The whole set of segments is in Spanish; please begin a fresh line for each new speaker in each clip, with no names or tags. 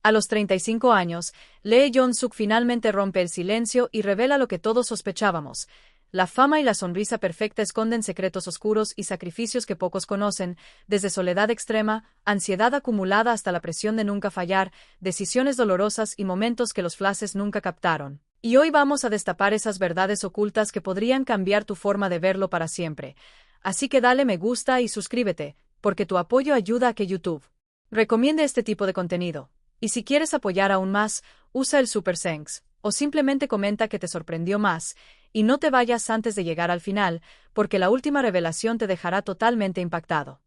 A los 35 años, Lee Jong-suk finalmente rompe el silencio y revela lo que todos sospechábamos. La fama y la sonrisa perfecta esconden secretos oscuros y sacrificios que pocos conocen, desde soledad extrema, ansiedad acumulada hasta la presión de nunca fallar, decisiones dolorosas y momentos que los flashes nunca captaron. Y hoy vamos a destapar esas verdades ocultas que podrían cambiar tu forma de verlo para siempre. Así que dale me gusta y suscríbete, porque tu apoyo ayuda a que YouTube recomiende este tipo de contenido. Y si quieres apoyar aún más, usa el Super Thanks, o simplemente comenta que te sorprendió más, y no te vayas antes de llegar al final, porque la última revelación te dejará totalmente impactado.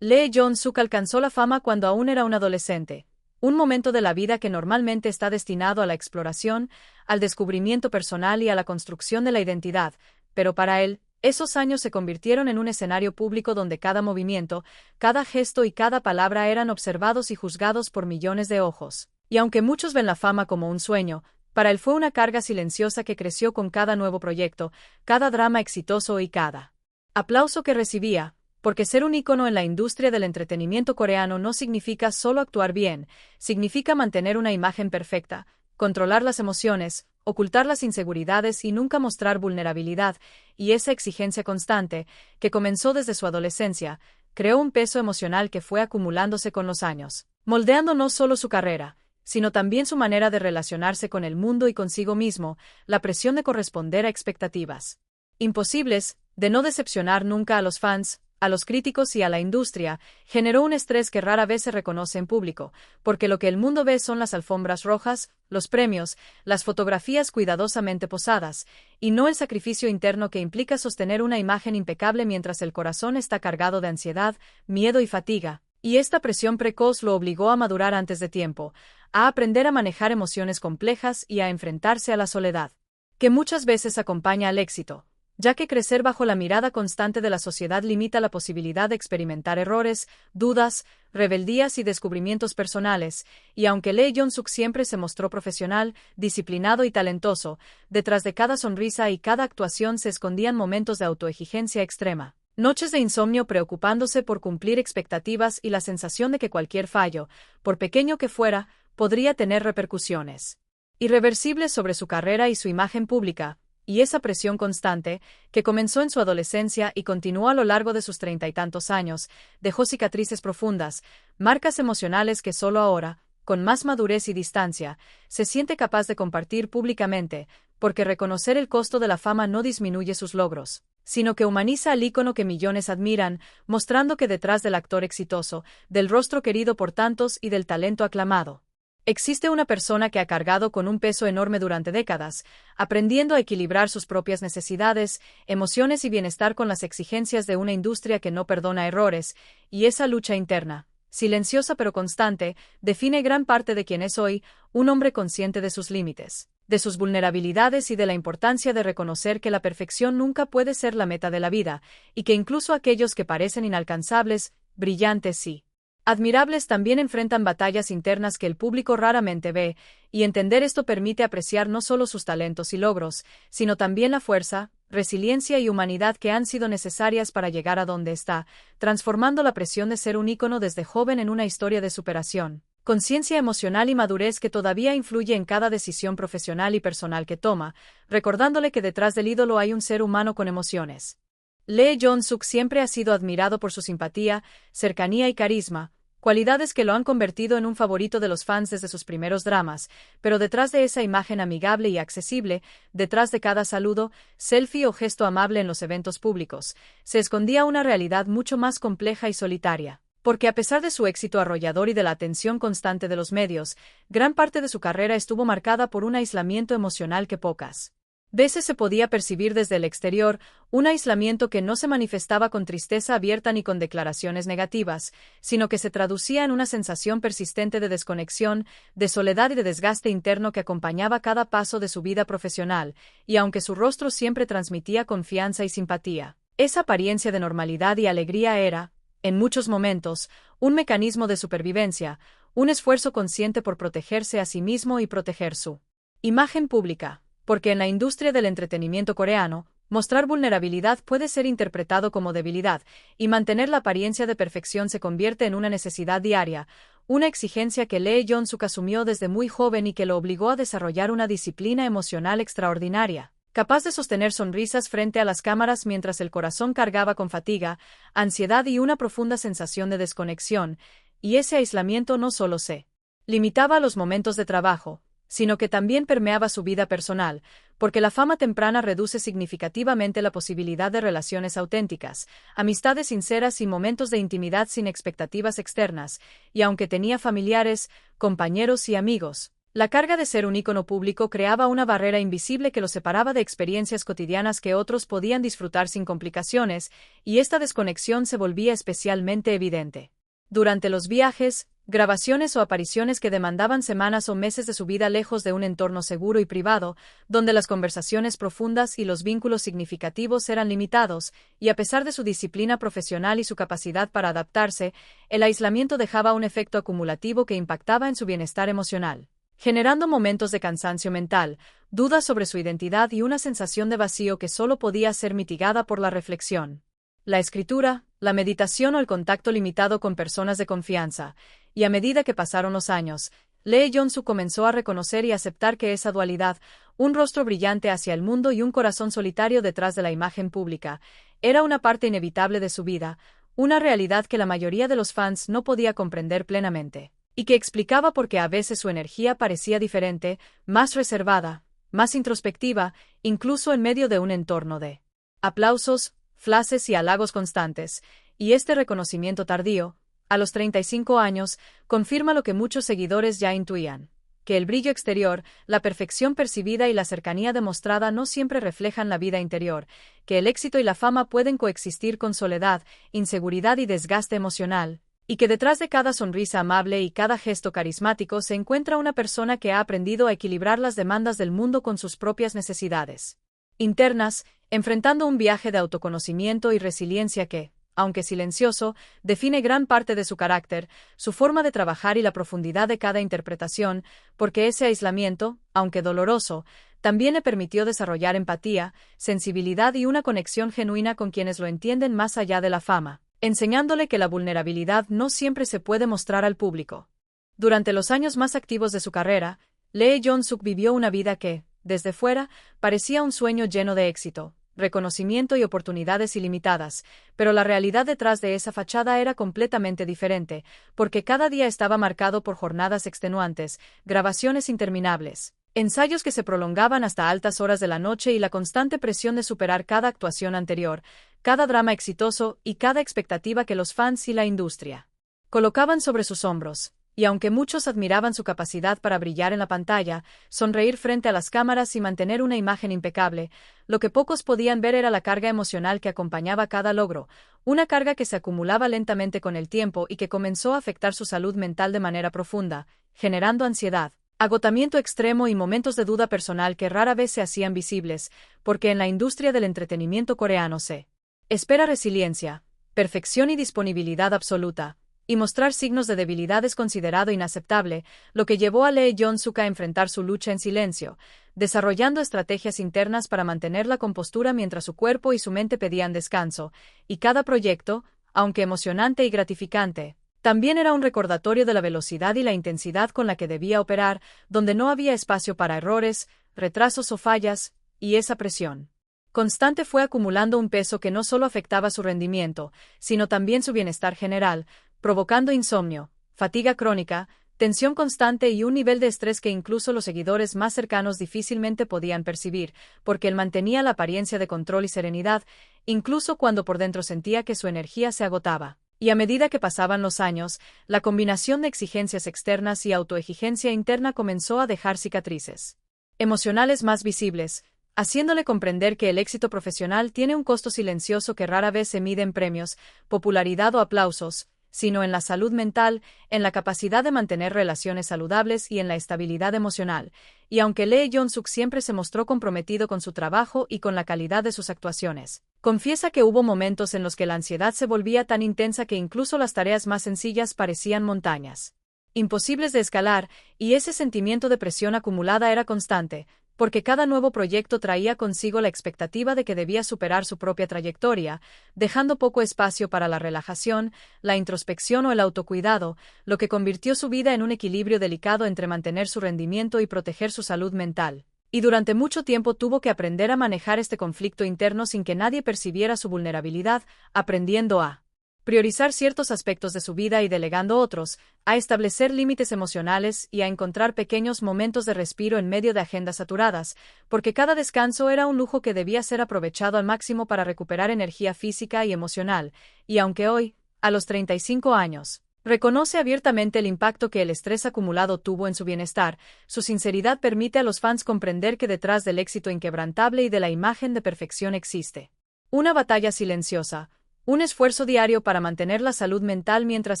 Lee Jong-suk alcanzó la fama cuando aún era un adolescente, un momento de la vida que normalmente está destinado a la exploración, al descubrimiento personal y a la construcción de la identidad, pero para él, esos años se convirtieron en un escenario público donde cada movimiento, cada gesto y cada palabra eran observados y juzgados por millones de ojos. Y aunque muchos ven la fama como un sueño, para él fue una carga silenciosa que creció con cada nuevo proyecto, cada drama exitoso y cada aplauso que recibía, porque ser un ícono en la industria del entretenimiento coreano no significa solo actuar bien, significa mantener una imagen perfecta, controlar las emociones, ocultar las inseguridades y nunca mostrar vulnerabilidad, y esa exigencia constante, que comenzó desde su adolescencia, creó un peso emocional que fue acumulándose con los años, moldeando no solo su carrera, sino también su manera de relacionarse con el mundo y consigo mismo, la presión de corresponder a expectativas imposibles, de no decepcionar nunca a los fans, a los críticos y a la industria, generó un estrés que rara vez se reconoce en público, porque lo que el mundo ve son las alfombras rojas, los premios, las fotografías cuidadosamente posadas, y no el sacrificio interno que implica sostener una imagen impecable mientras el corazón está cargado de ansiedad, miedo y fatiga. Y esta presión precoz lo obligó a madurar antes de tiempo, a aprender a manejar emociones complejas y a enfrentarse a la soledad, que muchas veces acompaña al éxito, ya que crecer bajo la mirada constante de la sociedad limita la posibilidad de experimentar errores, dudas, rebeldías y descubrimientos personales, y aunque Lee Jong-suk siempre se mostró profesional, disciplinado y talentoso, detrás de cada sonrisa y cada actuación se escondían momentos de autoexigencia extrema. Noches de insomnio preocupándose por cumplir expectativas y la sensación de que cualquier fallo, por pequeño que fuera, podría tener repercusiones irreversibles sobre su carrera y su imagen pública, y esa presión constante, que comenzó en su adolescencia y continuó a lo largo de sus 30 y tantos años, dejó cicatrices profundas, marcas emocionales que solo ahora, con más madurez y distancia, se siente capaz de compartir públicamente, porque reconocer el costo de la fama no disminuye sus logros, sino que humaniza al ícono que millones admiran, mostrando que detrás del actor exitoso, del rostro querido por tantos y del talento aclamado, existe una persona que ha cargado con un peso enorme durante décadas, aprendiendo a equilibrar sus propias necesidades, emociones y bienestar con las exigencias de una industria que no perdona errores, y esa lucha interna, silenciosa pero constante, define gran parte de quien es hoy, un hombre consciente de sus límites, de sus vulnerabilidades y de la importancia de reconocer que la perfección nunca puede ser la meta de la vida, y que incluso aquellos que parecen inalcanzables, brillantes y admirables también enfrentan batallas internas que el público raramente ve, y entender esto permite apreciar no solo sus talentos y logros, sino también la fuerza, resiliencia y humanidad que han sido necesarias para llegar a donde está, transformando la presión de ser un ícono desde joven en una historia de superación, conciencia emocional y madurez que todavía influye en cada decisión profesional y personal que toma, recordándole que detrás del ídolo hay un ser humano con emociones. Lee Jong-suk siempre ha sido admirado por su simpatía, cercanía y carisma, cualidades que lo han convertido en un favorito de los fans desde sus primeros dramas, pero detrás de esa imagen amigable y accesible, detrás de cada saludo, selfie o gesto amable en los eventos públicos, se escondía una realidad mucho más compleja y solitaria. Porque a pesar de su éxito arrollador y de la atención constante de los medios, gran parte de su carrera estuvo marcada por un aislamiento emocional que pocas veces se podía percibir desde el exterior, un aislamiento que no se manifestaba con tristeza abierta ni con declaraciones negativas, sino que se traducía en una sensación persistente de desconexión, de soledad y de desgaste interno que acompañaba cada paso de su vida profesional, y aunque su rostro siempre transmitía confianza y simpatía, esa apariencia de normalidad y alegría era, en muchos momentos, un mecanismo de supervivencia, un esfuerzo consciente por protegerse a sí mismo y proteger su imagen pública. Porque en la industria del entretenimiento coreano, mostrar vulnerabilidad puede ser interpretado como debilidad, y mantener la apariencia de perfección se convierte en una necesidad diaria, una exigencia que Lee Jong-suk asumió desde muy joven y que lo obligó a desarrollar una disciplina emocional extraordinaria, capaz de sostener sonrisas frente a las cámaras mientras el corazón cargaba con fatiga, ansiedad y una profunda sensación de desconexión, y ese aislamiento no solo se limitaba a los momentos de trabajo, sino que también permeaba su vida personal, porque la fama temprana reduce significativamente la posibilidad de relaciones auténticas, amistades sinceras y momentos de intimidad sin expectativas externas, y aunque tenía familiares, compañeros y amigos, la carga de ser un ícono público creaba una barrera invisible que lo separaba de experiencias cotidianas que otros podían disfrutar sin complicaciones, y esta desconexión se volvía especialmente evidente durante los viajes, grabaciones o apariciones que demandaban semanas o meses de su vida lejos de un entorno seguro y privado, donde las conversaciones profundas y los vínculos significativos eran limitados, y a pesar de su disciplina profesional y su capacidad para adaptarse, el aislamiento dejaba un efecto acumulativo que impactaba en su bienestar emocional, generando momentos de cansancio mental, dudas sobre su identidad y una sensación de vacío que solo podía ser mitigada por la reflexión, la escritura, la meditación o el contacto limitado con personas de confianza, y a medida que pasaron los años, Lee Jong-suk comenzó a reconocer y aceptar que esa dualidad, un rostro brillante hacia el mundo y un corazón solitario detrás de la imagen pública, era una parte inevitable de su vida, una realidad que la mayoría de los fans no podía comprender plenamente, y que explicaba por qué a veces su energía parecía diferente, más reservada, más introspectiva, incluso en medio de un entorno de aplausos, flashes y halagos constantes, y este reconocimiento tardío, a los 35 años, confirma lo que muchos seguidores ya intuían, que el brillo exterior, la perfección percibida y la cercanía demostrada no siempre reflejan la vida interior, que el éxito y la fama pueden coexistir con soledad, inseguridad y desgaste emocional, y que detrás de cada sonrisa amable y cada gesto carismático se encuentra una persona que ha aprendido a equilibrar las demandas del mundo con sus propias necesidades internas, enfrentando un viaje de autoconocimiento y resiliencia que, aunque silencioso, define gran parte de su carácter, su forma de trabajar y la profundidad de cada interpretación, porque ese aislamiento, aunque doloroso, también le permitió desarrollar empatía, sensibilidad y una conexión genuina con quienes lo entienden más allá de la fama, enseñándole que la vulnerabilidad no siempre se puede mostrar al público. Durante los años más activos de su carrera, Lee Jong-suk vivió una vida que, desde fuera, parecía un sueño lleno de éxito, reconocimiento y oportunidades ilimitadas, pero la realidad detrás de esa fachada era completamente diferente, porque cada día estaba marcado por jornadas extenuantes, grabaciones interminables, ensayos que se prolongaban hasta altas horas de la noche y la constante presión de superar cada actuación anterior, cada drama exitoso y cada expectativa que los fans y la industria colocaban sobre sus hombros. Y aunque muchos admiraban su capacidad para brillar en la pantalla, sonreír frente a las cámaras y mantener una imagen impecable, lo que pocos podían ver era la carga emocional que acompañaba cada logro, una carga que se acumulaba lentamente con el tiempo y que comenzó a afectar su salud mental de manera profunda, generando ansiedad, agotamiento extremo y momentos de duda personal que rara vez se hacían visibles, porque en la industria del entretenimiento coreano se espera resiliencia, perfección y disponibilidad absoluta, y mostrar signos de debilidad es considerado inaceptable, lo que llevó a Lee Jong-suk a enfrentar su lucha en silencio, desarrollando estrategias internas para mantener la compostura mientras su cuerpo y su mente pedían descanso, y cada proyecto, aunque emocionante y gratificante, también era un recordatorio de la velocidad y la intensidad con la que debía operar, donde no había espacio para errores, retrasos o fallas, y esa presión constante fue acumulando un peso que no solo afectaba su rendimiento, sino también su bienestar general, provocando insomnio, fatiga crónica, tensión constante y un nivel de estrés que incluso los seguidores más cercanos difícilmente podían percibir, porque él mantenía la apariencia de control y serenidad, incluso cuando por dentro sentía que su energía se agotaba. Y a medida que pasaban los años, la combinación de exigencias externas y autoexigencia interna comenzó a dejar cicatrices emocionales más visibles, haciéndole comprender que el éxito profesional tiene un costo silencioso que rara vez se mide en premios, popularidad o aplausos, sino en la salud mental, en la capacidad de mantener relaciones saludables y en la estabilidad emocional. Y aunque Lee Jong-suk siempre se mostró comprometido con su trabajo y con la calidad de sus actuaciones, confiesa que hubo momentos en los que la ansiedad se volvía tan intensa que incluso las tareas más sencillas parecían montañas imposibles de escalar, y ese sentimiento de presión acumulada era constante, porque cada nuevo proyecto traía consigo la expectativa de que debía superar su propia trayectoria, dejando poco espacio para la relajación, la introspección o el autocuidado, lo que convirtió su vida en un equilibrio delicado entre mantener su rendimiento y proteger su salud mental. Y durante mucho tiempo tuvo que aprender a manejar este conflicto interno sin que nadie percibiera su vulnerabilidad, aprendiendo a priorizar ciertos aspectos de su vida y delegando otros, a establecer límites emocionales y a encontrar pequeños momentos de respiro en medio de agendas saturadas, porque cada descanso era un lujo que debía ser aprovechado al máximo para recuperar energía física y emocional, y aunque hoy, a los 35 años, reconoce abiertamente el impacto que el estrés acumulado tuvo en su bienestar, su sinceridad permite a los fans comprender que detrás del éxito inquebrantable y de la imagen de perfección existe una batalla silenciosa, un esfuerzo diario para mantener la salud mental mientras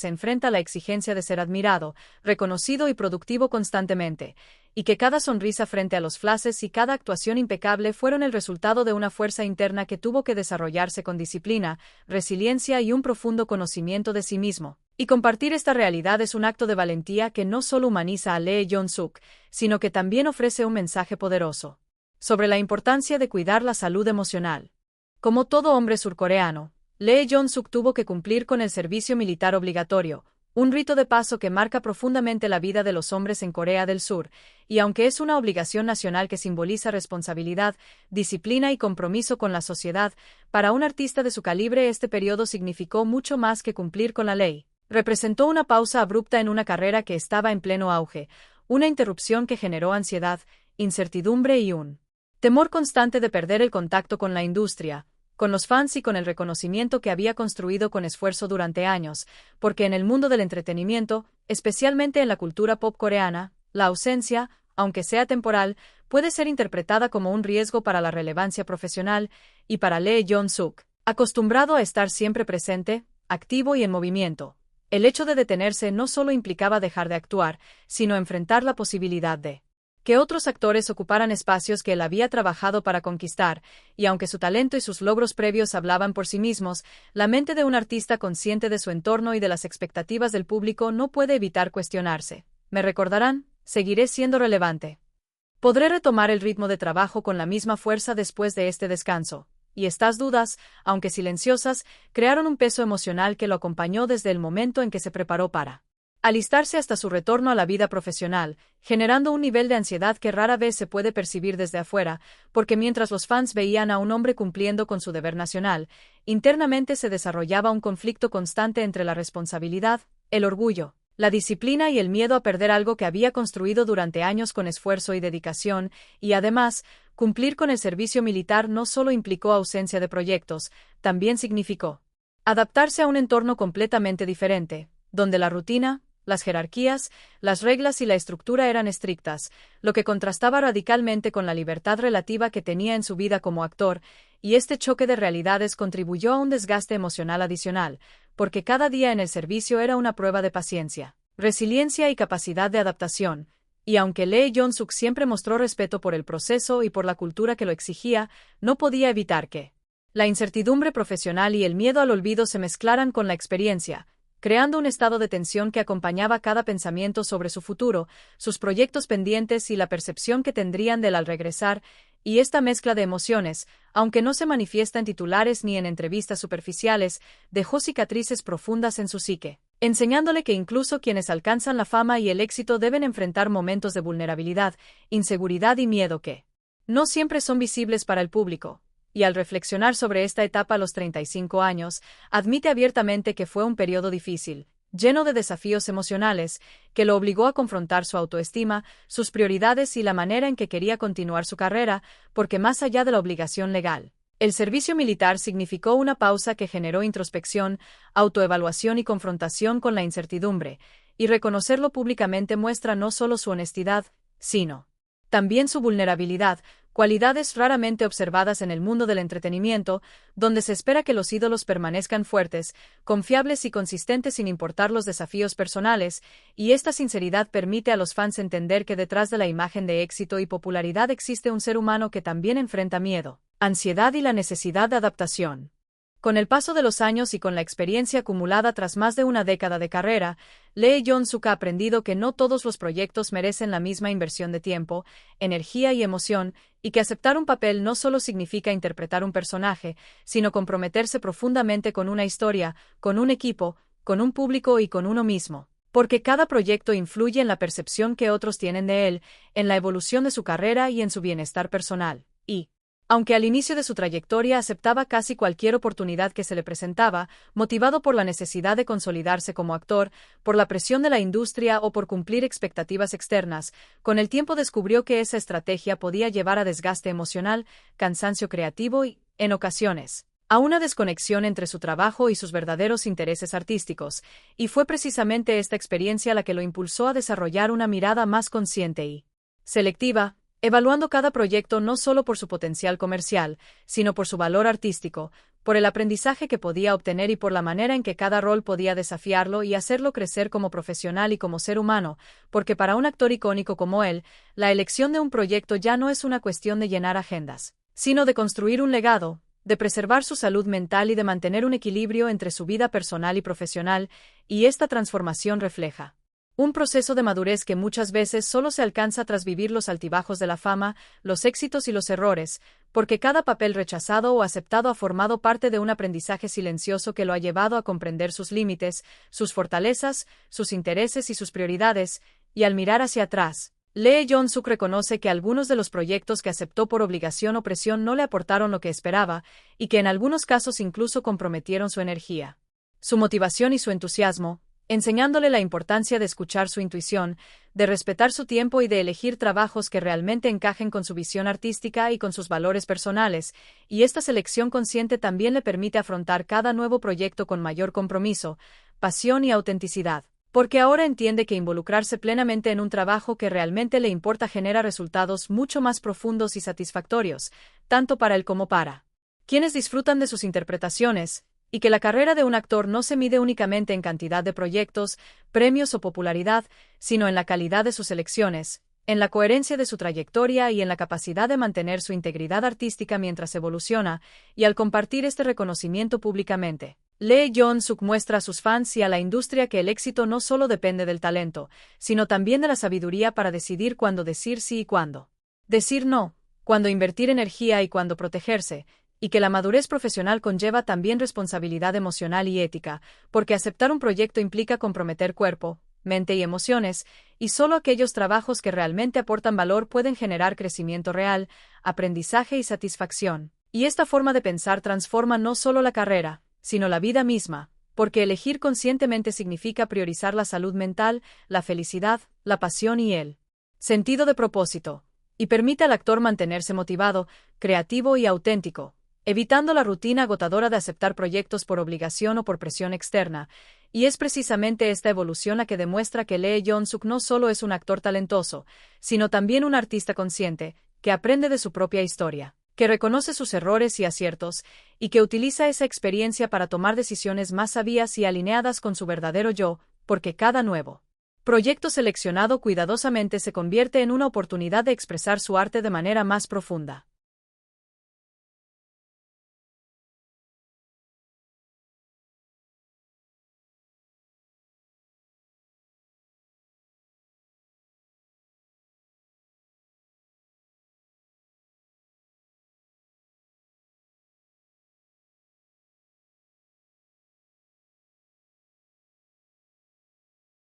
se enfrenta a la exigencia de ser admirado, reconocido y productivo constantemente, y que cada sonrisa frente a los flashes y cada actuación impecable fueron el resultado de una fuerza interna que tuvo que desarrollarse con disciplina, resiliencia y un profundo conocimiento de sí mismo. Y compartir esta realidad es un acto de valentía que no solo humaniza a Lee Jong-suk, sino que también ofrece un mensaje poderoso sobre la importancia de cuidar la salud emocional. Como todo hombre surcoreano, Lee Jong-suk tuvo que cumplir con el servicio militar obligatorio, un rito de paso que marca profundamente la vida de los hombres en Corea del Sur, y aunque es una obligación nacional que simboliza responsabilidad, disciplina y compromiso con la sociedad, para un artista de su calibre este periodo significó mucho más que cumplir con la ley. Representó una pausa abrupta en una carrera que estaba en pleno auge, una interrupción que generó ansiedad, incertidumbre y un temor constante de perder el contacto con la industria, con los fans y con el reconocimiento que había construido con esfuerzo durante años, porque en el mundo del entretenimiento, especialmente en la cultura pop coreana, la ausencia, aunque sea temporal, puede ser interpretada como un riesgo para la relevancia profesional, y para Lee Jong-suk, acostumbrado a estar siempre presente, activo y en movimiento, el hecho de detenerse no solo implicaba dejar de actuar, sino enfrentar la posibilidad de que otros actores ocuparan espacios que él había trabajado para conquistar, y aunque su talento y sus logros previos hablaban por sí mismos, la mente de un artista consciente de su entorno y de las expectativas del público no puede evitar cuestionarse. ¿Me recordarán? ¿Seguiré siendo relevante? ¿Podré retomar el ritmo de trabajo con la misma fuerza después de este descanso? Y estas dudas, aunque silenciosas, crearon un peso emocional que lo acompañó desde el momento en que se preparó para alistarse hasta su retorno a la vida profesional, generando un nivel de ansiedad que rara vez se puede percibir desde afuera, porque mientras los fans veían a un hombre cumpliendo con su deber nacional, internamente se desarrollaba un conflicto constante entre la responsabilidad, el orgullo, la disciplina y el miedo a perder algo que había construido durante años con esfuerzo y dedicación, y además, cumplir con el servicio militar no solo implicó ausencia de proyectos, también significó adaptarse a un entorno completamente diferente, donde la rutina, las jerarquías, las reglas y la estructura eran estrictas, lo que contrastaba radicalmente con la libertad relativa que tenía en su vida como actor, y este choque de realidades contribuyó a un desgaste emocional adicional, porque cada día en el servicio era una prueba de paciencia, resiliencia y capacidad de adaptación, y aunque Lee Jong-suk siempre mostró respeto por el proceso y por la cultura que lo exigía, no podía evitar que la incertidumbre profesional y el miedo al olvido se mezclaran con la experiencia, creando un estado de tensión que acompañaba cada pensamiento sobre su futuro, sus proyectos pendientes y la percepción que tendrían de él al regresar, y esta mezcla de emociones, aunque no se manifiesta en titulares ni en entrevistas superficiales, dejó cicatrices profundas en su psique, enseñándole que incluso quienes alcanzan la fama y el éxito deben enfrentar momentos de vulnerabilidad, inseguridad y miedo que no siempre son visibles para el público. Y al reflexionar sobre esta etapa a los 35 años, admite abiertamente que fue un periodo difícil, lleno de desafíos emocionales, que lo obligó a confrontar su autoestima, sus prioridades y la manera en que quería continuar su carrera, porque más allá de la obligación legal, el servicio militar significó una pausa que generó introspección, autoevaluación y confrontación con la incertidumbre, y reconocerlo públicamente muestra no solo su honestidad, sino también su vulnerabilidad, cualidades raramente observadas en el mundo del entretenimiento, donde se espera que los ídolos permanezcan fuertes, confiables y consistentes sin importar los desafíos personales, y esta sinceridad permite a los fans entender que detrás de la imagen de éxito y popularidad existe un ser humano que también enfrenta miedo, ansiedad y la necesidad de adaptación. Con el paso de los años y con la experiencia acumulada tras más de una década de carrera, Lee Jong-suk ha aprendido que no todos los proyectos merecen la misma inversión de tiempo, energía y emoción, y que aceptar un papel no solo significa interpretar un personaje, sino comprometerse profundamente con una historia, con un equipo, con un público y con uno mismo. Porque cada proyecto influye en la percepción que otros tienen de él, en la evolución de su carrera y en su bienestar personal. Y, aunque al inicio de su trayectoria aceptaba casi cualquier oportunidad que se le presentaba, motivado por la necesidad de consolidarse como actor, por la presión de la industria o por cumplir expectativas externas, con el tiempo descubrió que esa estrategia podía llevar a desgaste emocional, cansancio creativo y, en ocasiones, a una desconexión entre su trabajo y sus verdaderos intereses artísticos, y fue precisamente esta experiencia la que lo impulsó a desarrollar una mirada más consciente y selectiva, evaluando cada proyecto no solo por su potencial comercial, sino por su valor artístico, por el aprendizaje que podía obtener y por la manera en que cada rol podía desafiarlo y hacerlo crecer como profesional y como ser humano, porque para un actor icónico como él, la elección de un proyecto ya no es una cuestión de llenar agendas, sino de construir un legado, de preservar su salud mental y de mantener un equilibrio entre su vida personal y profesional, y esta transformación refleja un proceso de madurez que muchas veces solo se alcanza tras vivir los altibajos de la fama, los éxitos y los errores, porque cada papel rechazado o aceptado ha formado parte de un aprendizaje silencioso que lo ha llevado a comprender sus límites, sus fortalezas, sus intereses y sus prioridades, y al mirar hacia atrás, Lee Jong-suk reconoce que algunos de los proyectos que aceptó por obligación o presión no le aportaron lo que esperaba, y que en algunos casos incluso comprometieron su energía, su motivación y su entusiasmo, enseñándole la importancia de escuchar su intuición, de respetar su tiempo y de elegir trabajos que realmente encajen con su visión artística y con sus valores personales, y esta selección consciente también le permite afrontar cada nuevo proyecto con mayor compromiso, pasión y autenticidad, porque ahora entiende que involucrarse plenamente en un trabajo que realmente le importa genera resultados mucho más profundos y satisfactorios, tanto para él como para quienes disfrutan de sus interpretaciones, y que la carrera de un actor no se mide únicamente en cantidad de proyectos, premios o popularidad, sino en la calidad de sus elecciones, en la coherencia de su trayectoria y en la capacidad de mantener su integridad artística mientras evoluciona, y al compartir este reconocimiento públicamente, Lee Jong-suk muestra a sus fans y a la industria que el éxito no solo depende del talento, sino también de la sabiduría para decidir cuándo decir sí y cuándo decir no, cuándo invertir energía y cuándo protegerse, y que la madurez profesional conlleva también responsabilidad emocional y ética, porque aceptar un proyecto implica comprometer cuerpo, mente y emociones, y solo aquellos trabajos que realmente aportan valor pueden generar crecimiento real, aprendizaje y satisfacción. Y esta forma de pensar transforma no solo la carrera, sino la vida misma, porque elegir conscientemente significa priorizar la salud mental, la felicidad, la pasión y el sentido de propósito, y permite al actor mantenerse motivado, creativo y auténtico, evitando la rutina agotadora de aceptar proyectos por obligación o por presión externa, y es precisamente esta evolución la que demuestra que Lee Jong-suk no solo es un actor talentoso, sino también un artista consciente, que aprende de su propia historia, que reconoce sus errores y aciertos, y que utiliza esa experiencia para tomar decisiones más sabias y alineadas con su verdadero yo, porque cada nuevo proyecto seleccionado cuidadosamente se convierte en una oportunidad de expresar su arte de manera más profunda.